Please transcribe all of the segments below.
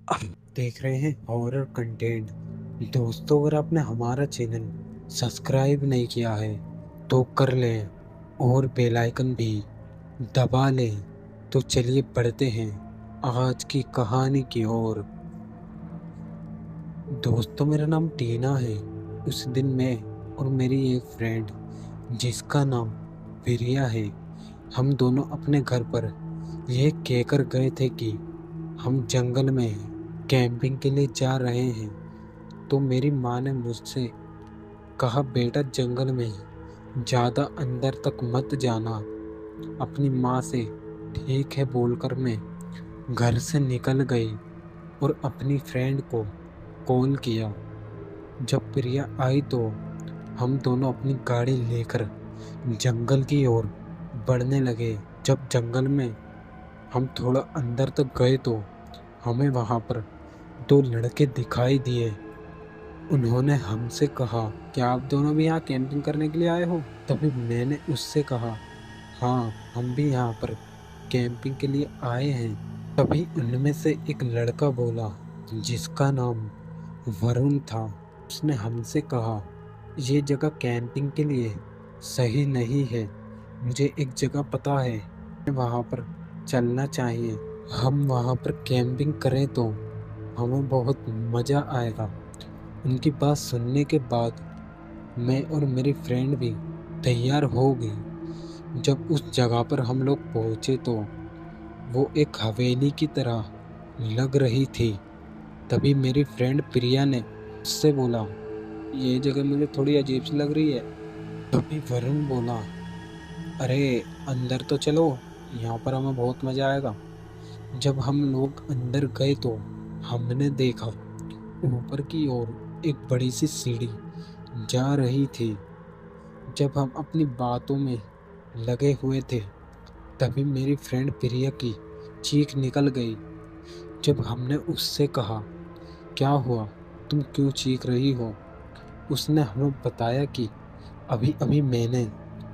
आप देख रहे हैं हॉरर कंटेंट। दोस्तों, अगर आपने हमारा चैनल सब्सक्राइब नहीं किया है तो कर लें और बेल आइकन भी दबा लें। तो चलिए बढ़ते हैं आज की कहानी की ओर। दोस्तों, मेरा नाम टीना है। उस दिन मैं और मेरी एक फ्रेंड जिसका नाम प्रिया है, हम दोनों अपने घर पर यह कहकर गए थे कि हम जंगल में कैंपिंग के लिए जा रहे हैं। तो मेरी माँ ने मुझसे कहा, बेटा जंगल में ज़्यादा अंदर तक मत जाना। अपनी माँ से ठीक है बोलकर मैं घर से निकल गई और अपनी फ्रेंड को कॉल किया। जब प्रिया आई तो हम दोनों अपनी गाड़ी लेकर जंगल की ओर बढ़ने लगे। जब जंगल में हम थोड़ा अंदर तक गए तो हमें वहाँ पर दो लड़के दिखाई दिए। उन्होंने हमसे कहा, क्या आप दोनों भी यहाँ कैंपिंग करने के लिए आए हो? तभी मैंने उससे कहा, हाँ, हम भी यहाँ पर कैंपिंग के लिए आए हैं। तभी उनमें से एक लड़का बोला, जिसका नाम वरुण था। उसने हमसे कहा, ये जगह कैंपिंग के लिए सही नहीं है। मुझे एक जगह पता है, वहाँ पर चलना चाहिए। हम वहाँ पर कैंपिंग करें तो हमें बहुत मज़ा आएगा। उनकी बात सुनने के बाद मैं और मेरी फ्रेंड भी तैयार हो गई। जब उस जगह पर हम लोग पहुंचे तो वो एक हवेली की तरह लग रही थी। तभी मेरी फ्रेंड प्रिया ने उससे बोला, ये जगह मुझे थोड़ी अजीब सी लग रही है। तभी वरुण बोला, अरे अंदर तो चलो, यहाँ पर हमें बहुत मजा आएगा। जब हम लोग अंदर गए तो हमने देखा ऊपर की ओर एक बड़ी सी सीढ़ी जा रही थी। जब हम अपनी बातों में लगे हुए थे तभी मेरी फ्रेंड प्रिया की चीख निकल गई। जब हमने उससे कहा, क्या हुआ, तुम क्यों चीख रही हो? उसने हमें बताया कि अभी अभी मैंने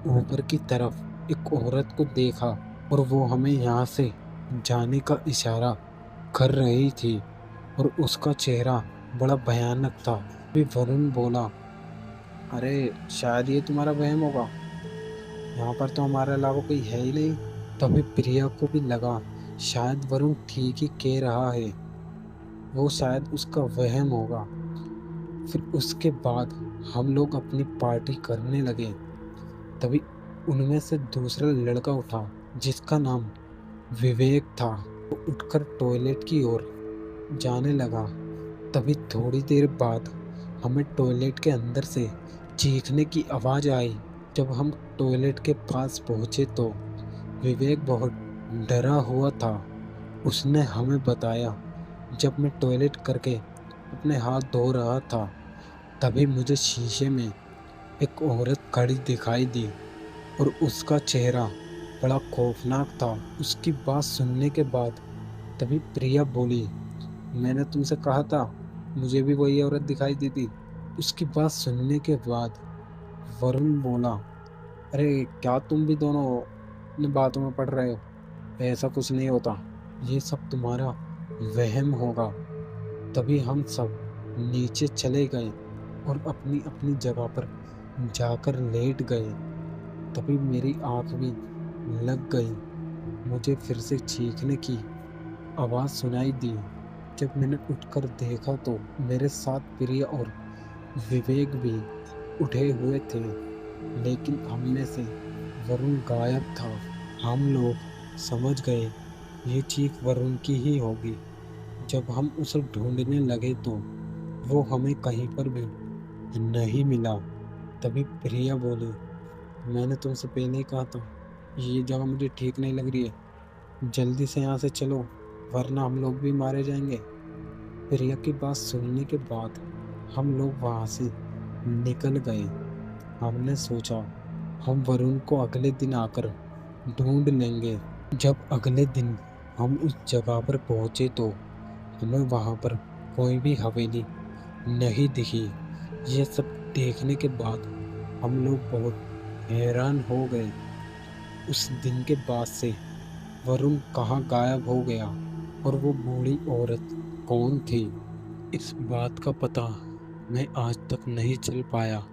ऊपर की तरफ एक औरत को देखा और वो हमें यहाँ से जाने का इशारा कर रही थी और उसका चेहरा बड़ा भयानक था। अभी वरुण बोला, अरे शायद ये तुम्हारा वहम होगा, यहाँ पर तो हमारे अलावा कोई है ही नहीं। तभी प्रिया को भी लगा शायद वरुण ठीक ही कह रहा है, वो शायद उसका वहम होगा। फिर उसके बाद हम लोग अपनी पार्टी करने लगे। तभी उनमें से दूसरा लड़का उठा जिसका नाम विवेक था। वो उठकर टॉयलेट की ओर जाने लगा। तभी थोड़ी देर बाद हमें टॉयलेट के अंदर से चीखने की आवाज़ आई। जब हम टॉयलेट के पास पहुंचे तो विवेक बहुत डरा हुआ था। उसने हमें बताया, जब मैं टॉयलेट करके अपने हाथ धो रहा था तभी मुझे शीशे में एक औरत खड़ी दिखाई दी और उसका चेहरा बड़ा खौफनाक था। उसकी बात सुनने के बाद तभी प्रिया बोली, मैंने तुमसे कहा था, मुझे भी वही औरत दिखाई दी थी। उसकी बात सुनने के बाद वरुण बोला, अरे क्या तुम भी दोनों अपनी बातों में पड़ रहे हो? ऐसा कुछ नहीं होता, ये सब तुम्हारा वहम होगा। तभी हम सब नीचे चले गए और अपनी अपनी जगह पर जाकर लेट गए। तभी मेरी आंख भी लग गई। मुझे फिर से चीखने की आवाज़ सुनाई दी। जब मैंने उठकर देखा तो मेरे साथ प्रिया और विवेक भी उठे हुए थे, लेकिन हम में से वरुण गायब था। हम लोग समझ गए ये चीख वरुण की ही होगी। जब हम उसे ढूंढने लगे तो वो हमें कहीं पर भी नहीं मिला। तभी प्रिया बोली, मैंने तुमसे पहले ही कहा था, ये जगह मुझे ठीक नहीं लग रही है, जल्दी से यहाँ से चलो वरना हम लोग भी मारे जाएंगे। प्रिया की बात सुनने के बाद हम लोग वहाँ से निकल गए। हमने सोचा हम वरुण को अगले दिन आकर ढूंढ लेंगे। जब अगले दिन हम उस जगह पर पहुँचे तो हमें वहाँ पर कोई भी हवेली नहीं दिखी। ये सब देखने के बाद हम लोग बहुत हैरान हो गए। उस दिन के बाद से वरुण कहाँ गायब हो गया और वो बूढ़ी औरत कौन थी, इस बात का पता मैं आज तक नहीं चल पाया।